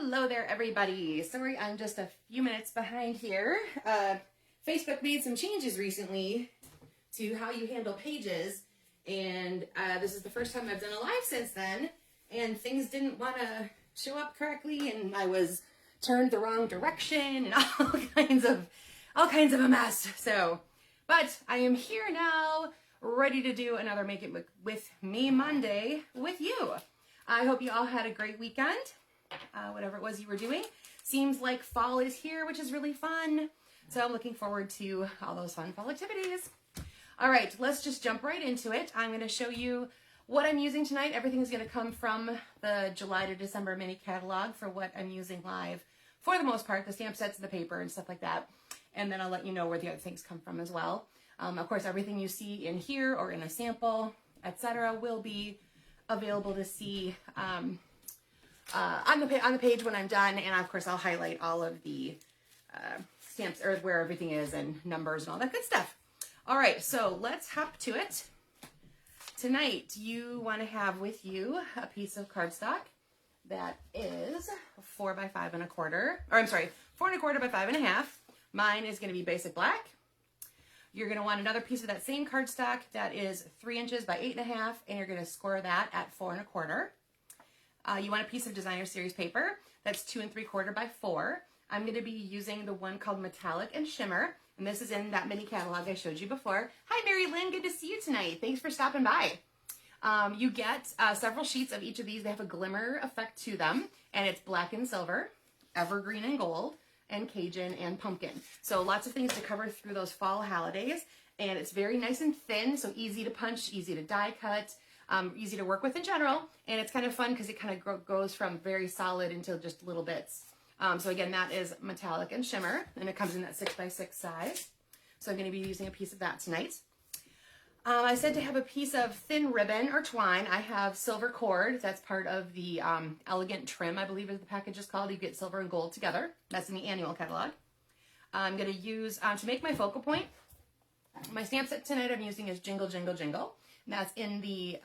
Hello there, everybody. Sorry, I'm just a few minutes behind here. Facebook made some changes recently to how you handle pages, and this is the first time I've done a live since then, and things didn't want to show up correctly, and I was turned the wrong direction, and all kinds of a mess. So, but I am here now, ready to do another Make It With Me Monday with you. I hope you all had a great weekend, whatever it was you were doing. Seems like fall is here, which is really fun. So I'm looking forward to all those fun fall activities. All right, let's just jump right into it. I'm going to show you what I'm using tonight. Everything is going to come from the July to December mini catalog for what I'm using live. For the most part, the stamp sets, the paper, and stuff like that. And then I'll let you know where the other things come from as well. Of course, everything you see in here or in a sample, etc., will be available to see on the page when I'm done. And of course, I'll highlight all of the stamps or where everything is and numbers and all that good stuff. All right, so let's hop to it. Tonight, you want to have with you a piece of cardstock that is 4 by 5 1/4, or I'm sorry, 4 1/4 by 5 1/2. Mine is going to be basic black. You're going to want another piece of that same cardstock that is 3 inches by 8 1/2, and you're going to score that at 4 1/4. You want a piece of designer series paper that's 2 3/4 by 4. I'm going to be using the one called Metallic and Shimmer, and this is in that mini catalog I showed you before. Hi, Mary Lynn, good to see you tonight. Thanks for stopping by. You get several sheets of each of these. They have a glimmer effect to them, and it's black and silver, evergreen and gold, and Cajun and pumpkin. So lots of things to cover through those fall holidays, and it's very nice and thin, so easy to punch, easy to die cut, easy to work with in general, and it's kind of fun because it kind of goes from very solid into just little bits. So again, that is Metallic and Shimmer, and it comes in that 6 by 6 size. So I'm going to be using a piece of that tonight. I said to have a piece of thin ribbon or twine. I have silver cord. That's part of the Elegant Trim, I believe is the package is called. You get silver and gold together. That's in the annual catalog. I'm going to use, to make my focal point, my stamp set tonight I'm using is Jingle, Jingle, Jingle. And that's in the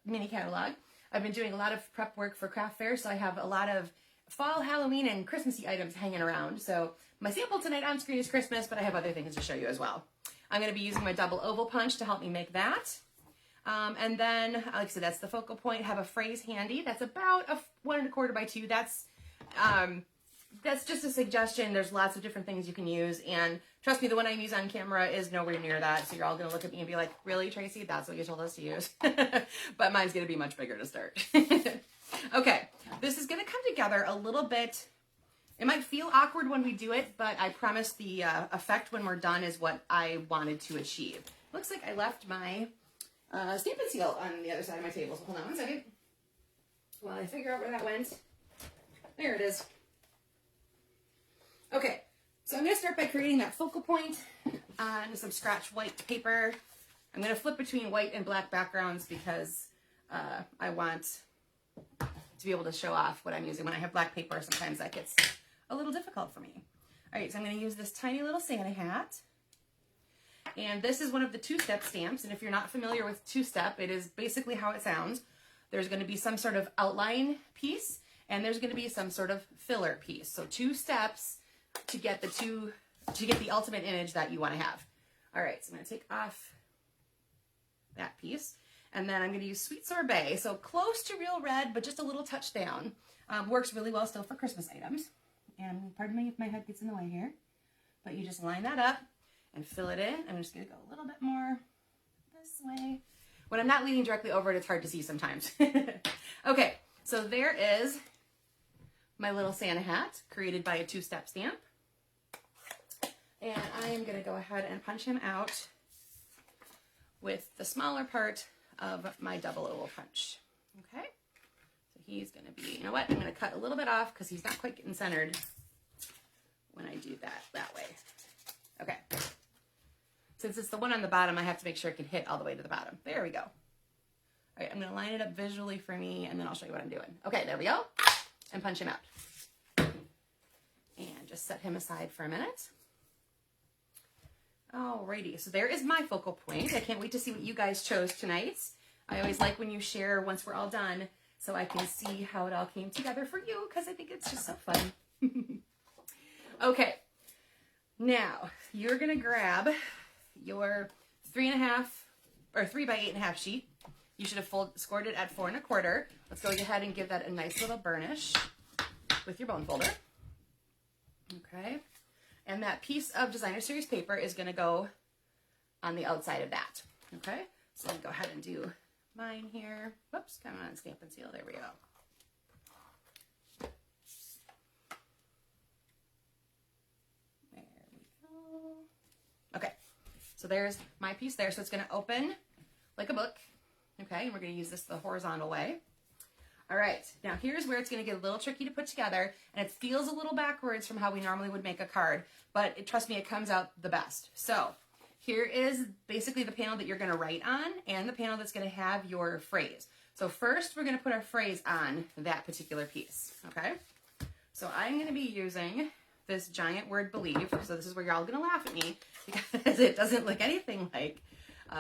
mini catalog. I've been doing a lot of prep work for craft fair, so I have a lot of fall, Halloween, and Christmassy items hanging around. So my sample tonight on screen is Christmas, but I have other things to show you as well. I'm going to be using my double oval punch to help me make that. And then, like I said, that's the focal point. Have a phrase handy. That's about a 1 1/4 by 2. That's just a suggestion. There's lots of different things you can use. And trust me, the one I use on camera is nowhere near that. So you're all going to look at me and be like, really, Tracy? That's what you told us to use? But mine's going to be much bigger to start. Okay, this is going to come together a little bit. It might feel awkward when we do it, but I promise the effect when we're done is what I wanted to achieve. Looks like I left my stamp and seal on the other side of my table, so hold on one second while I figure out where that went. There it is. Okay, so I'm going to start by creating that focal point on some scratch white paper. I'm going to flip between white and black backgrounds because I want to be able to show off what I'm using. When I have black paper, sometimes that gets a little difficult for me. All right, so I'm going to use this tiny little Santa hat. And this is one of the two-step stamps. And if you're not familiar with two-step, it is basically how it sounds. There's going to be some sort of outline piece, and there's going to be some sort of filler piece. So 2 steps to get the ultimate image that you want to have. All right, so I'm going to take off that piece. And then I'm going to use Sweet Sorbet. So close to Real Red, but just a little touch down. Works really well still for Christmas items. And pardon me if my head gets in the way here. But you just line that up and fill it in. I'm just going to go a little bit more this way. When I'm not leaning directly over it, it's hard to see sometimes. Okay, so there is my little Santa hat created by a 2-step stamp. And I am going to go ahead and punch him out with the smaller part of my double oval punch. Okay, so he's going to be, you know what, I'm going to cut a little bit off because he's not quite getting centered when I do that way. Okay, since it's the one on the bottom, I have to make sure it can hit all the way to the bottom. There we go. All right, I'm going to line it up visually for me, and then I'll show you what I'm doing. Okay, there we go, and punch him out. And just set him aside for a minute. Alrighty, so there is my focal point. I can't wait to see what you guys chose tonight. I always like when you share, once we're all done, so I can see how it all came together for you, because I think it's just so fun. Okay, now you're gonna grab your 3.5 or 3 by 8.5 sheet. You should have scored it at 4 1/4. Let's go ahead and give that a nice little burnish with your bone folder. Okay, and that piece of designer series paper is gonna go on the outside of that. Okay, so I'm gonna go ahead and do mine here. Whoops, come on, stamp and seal. There we go. There we go. Okay, so there's my piece there. So it's going to open like a book. Okay, and we're going to use this the horizontal way. All right, now here's where it's going to get a little tricky to put together, and it feels a little backwards from how we normally would make a card, but trust me, it comes out the best. So here is basically the panel that you're going to write on and the panel that's going to have your phrase. So first we're going to put our phrase on that particular piece, okay? So I'm going to be using this giant word believe. So this is where you're all going to laugh at me because it doesn't look anything like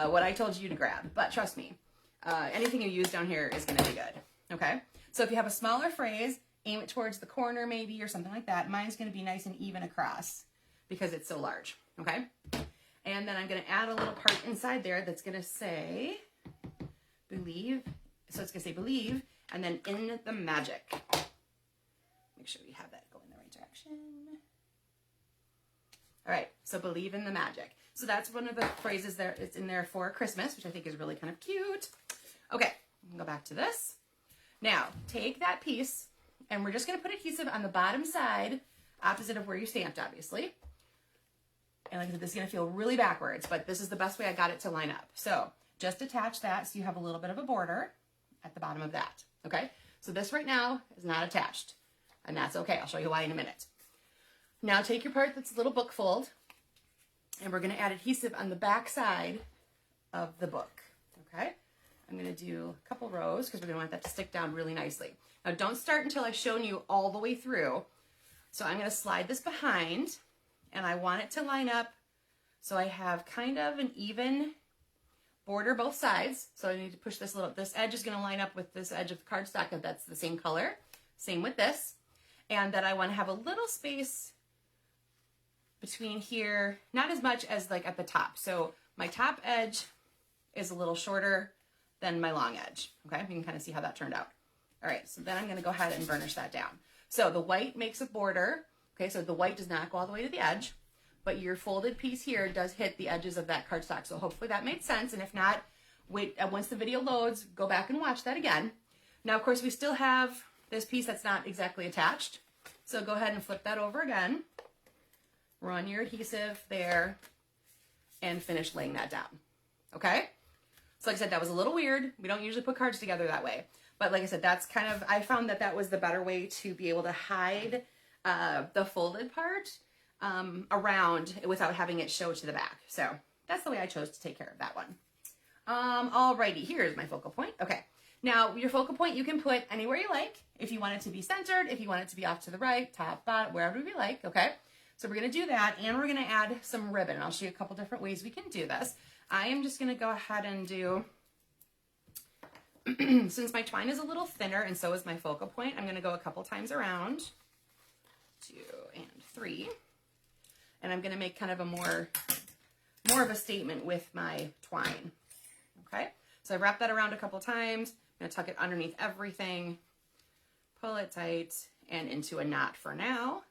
what I told you to grab. But trust me, anything you use down here is going to be good, okay? So if you have a smaller phrase, aim it towards the corner maybe or something like that. Mine's going to be nice and even across because it's so large, okay? And then I'm going to add a little part inside there that's going to say believe. So it's going to say believe and then in the magic. Make sure we have that go in the right direction. All right, so believe in the magic. So that's one of the phrases there. It's in there for Christmas, which I think is really kind of cute. Okay, go back to this. Now, take that piece, and we're just going to put adhesive on the bottom side, opposite of where you stamped, obviously. And like I said, this is going to feel really backwards, but this is the best way I got it to line up. So just attach that so you have a little bit of a border at the bottom of that, okay? So this right now is not attached, and that's okay. I'll show you why in a minute. Now take your part that's a little book fold, and we're going to add adhesive on the back side of the book, okay? I'm going to do a couple rows because we're going to want that to stick down really nicely. Now don't start until I've shown you all the way through. So I'm going to slide this behind, and I want it to line up so I have kind of an even border both sides. So I need to push this this edge is going to line up with this edge of the cardstock if that's the same color. Same with this. And then I want to have a little space between here, not as much as like at the top. So my top edge is a little shorter than my long edge. Okay, you can kind of see how that turned out. All right, so then I'm going to go ahead and burnish that down. So the white makes a border. Okay, so the white does not go all the way to the edge, but your folded piece here does hit the edges of that cardstock. So hopefully that made sense. And if not, wait, once the video loads, go back and watch that again. Now, of course, we still have this piece that's not exactly attached. So go ahead and flip that over again. Run your adhesive there and finish laying that down. Okay? So like I said, that was a little weird. We don't usually put cards together that way. But like I said, that's kind of, I found that that was the better way to be able to hide the folded part around without having it show to the back. So that's the way I chose to take care of that one. Alrighty, here's my focal point. Okay. Now, your focal point you can put anywhere you like. If you want it to be centered, if you want it to be off to the right, top, bottom, wherever you like, okay? So we're going to do that, and we're going to add some ribbon. I'll show you a couple different ways we can do this. I am just going to go ahead and do, since my twine is a little thinner and so is my focal point, I'm going to go a couple times around, 2 and 3, and I'm going to make kind of a more of a statement with my twine, okay? So I've wrapped that around a couple times. I'm going to tuck it underneath everything, pull it tight, and into a knot for now.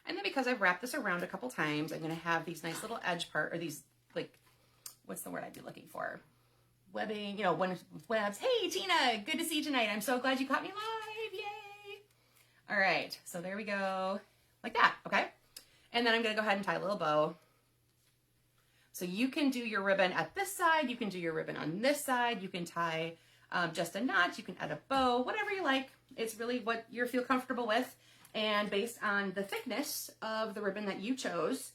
And then because I've wrapped this around a couple times, I'm going to have these nice little edge part, or these, like, what's the word I'd be looking for? Webbing, you know, with webs. Hey, Tina, good to see you tonight. I'm so glad you caught me live. Yay. All right, so there we go, like that, okay? And then I'm going to go ahead and tie a little bow. So you can do your ribbon at this side. You can do your ribbon on this side. You can tie just a knot. You can add a bow, whatever you like. It's really what you feel comfortable with, and based on the thickness of the ribbon that you chose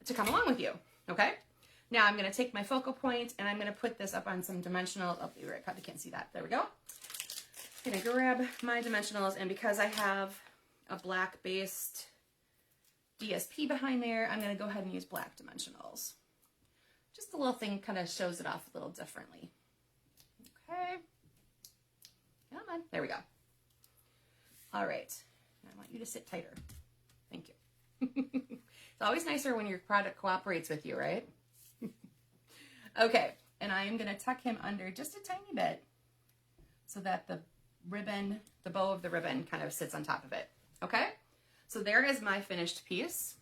to come along with you, okay? Now I'm going to take my focal point and I'm going to put this up on some dimensionals. Oh, you probably can't see that. There we go. I'm going to grab my dimensionals, and because I have a black-based DSP behind there, I'm going to go ahead and use black dimensionals. Just a little thing kind of shows it off a little differently. Okay. Come on. There we go. All right. I want you to sit tighter. Thank you. It's always nicer when your product cooperates with you, right? Okay. And I am going to tuck him under just a tiny bit so that the ribbon, the bow of the ribbon kind of sits on top of it. Okay. So there is my finished piece.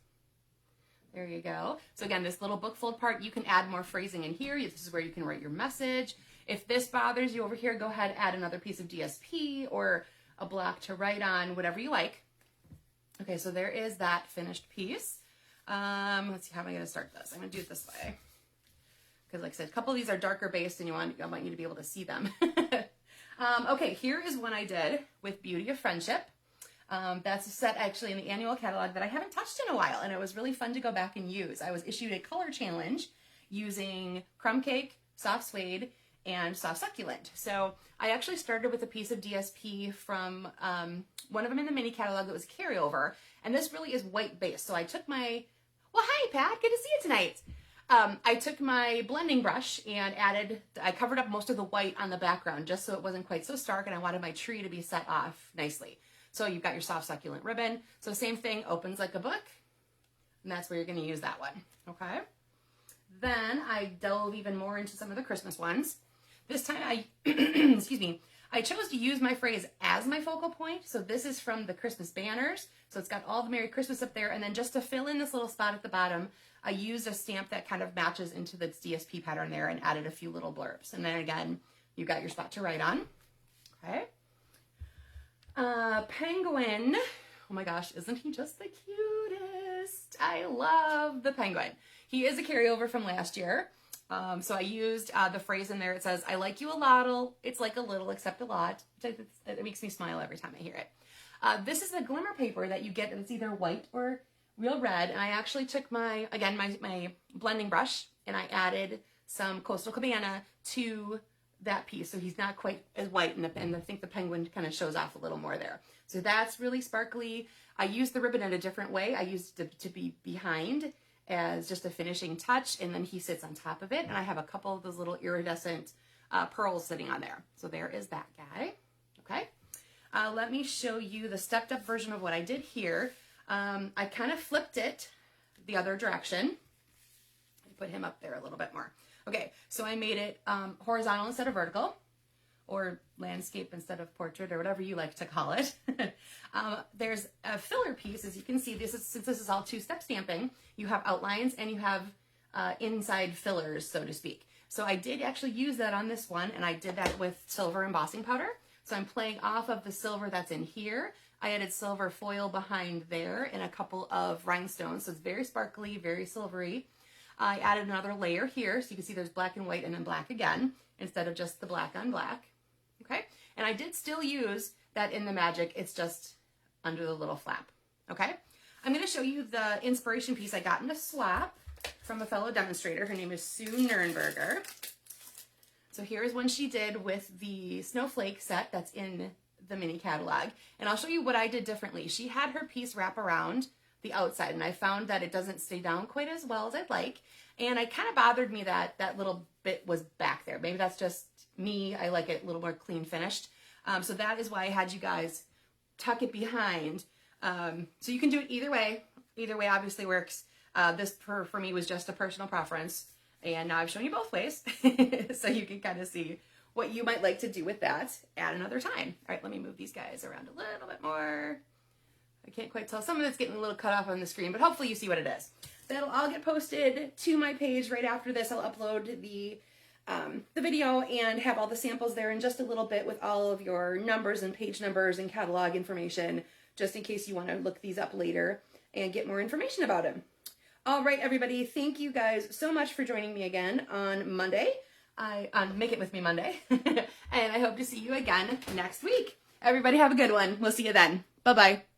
There you go. So again, this little book fold part, you can add more phrasing in here. This is where you can write your message. If this bothers you over here, go ahead, add another piece of DSP or a block to write on, whatever you like. Okay, so there is that finished piece. Let's see, how am I going to start this? I'm going to do it this way. Because like I said, a couple of these are darker based and I want you to be able to see them. Okay, here is one I did with Beauty of Friendship. That's a set actually in the annual catalog that I haven't touched in a while, and it was really fun to go back and use. I was issued a color challenge using crumb cake, soft suede, and soft succulent. So I actually started with a piece of DSP from one of them in the mini catalog that was carryover, and this really is white based. So I took my, well, hi Pat, good to see you tonight. I took my blending brush and I covered up most of the white on the background just so it wasn't quite so stark, and I wanted my tree to be set off nicely. So you've got your soft succulent ribbon. So same thing, opens like a book, and that's where you're going to use that one. Okay. Then I delve even more into some of the Christmas ones. This time I, excuse me, I chose to use my phrase as my focal point. So this is from the Christmas banners. So it's got all the Merry Christmas up there. And then just to fill in this little spot at the bottom, I used a stamp that kind of matches into the DSP pattern there and added a few little blurbs. And then again, you've got your spot to write on. Okay. Penguin. Oh my gosh, isn't he just the cutest? I love the penguin. He is a carryover from last year. So I used the phrase in there. It says, I like you a lot. It's like a little, except a lot. It makes me smile every time I hear it. This is the glimmer paper that you get. It's either white or real red. And I actually took my blending brush and I added some Coastal Cabana to that piece. So he's not quite as white, and I think the penguin kind of shows off a little more there. So that's really sparkly. I used the ribbon in a different way. I used it to be behind as just a finishing touch, and then he sits on top of it. And I have a couple of those little iridescent pearls sitting on there. So there is that guy. Okay. Let me show you the stepped up version of what I did here. I kind of flipped it the other direction. Put him up there a little bit more. Okay, so I made it horizontal instead of vertical, or landscape instead of portrait, or whatever you like to call it. There's a filler piece. As you can see, since this is all two-step stamping, you have outlines and you have inside fillers, so to speak. So I did actually use that on this one, and I did that with silver embossing powder. So I'm playing off of the silver that's in here. I added silver foil behind there and a couple of rhinestones, so it's very sparkly, very silvery. I added another layer here, so you can see there's black and white and then black again, instead of just the black on black. Okay, and I did still use that in the magic, it's just under the little flap. Okay, I'm going to show you the inspiration piece I got in a swap from a fellow demonstrator. Her name is Sue Nurnberger. So here's one she did with the snowflake set that's in the mini catalog, and I'll show you what I did differently. She had her piece wrap around the outside, and I found that it doesn't stay down quite as well as I'd like, and it kind of bothered me that that little bit was back there. Maybe that's just me. I like it a little more clean finished. So that is why I had you guys tuck it behind. So you can do it either way. Either way obviously works. This for me was just a personal preference, and now I've shown you both ways so you can kind of see what you might like to do with that at another time. All right, let me move these guys around a little bit more. I can't quite tell. Some of it's getting a little cut off on the screen, but hopefully you see what it is. That'll all get posted to my page right after this. I'll upload the video and have all the samples there in just a little bit with all of your numbers and page numbers and catalog information, just in case you want to look these up later and get more information about them. All right, everybody. Thank you guys so much for joining me again on Monday. On Make It With Me Monday. And I hope to see you again next week. Everybody have a good one. We'll see you then. Bye-bye.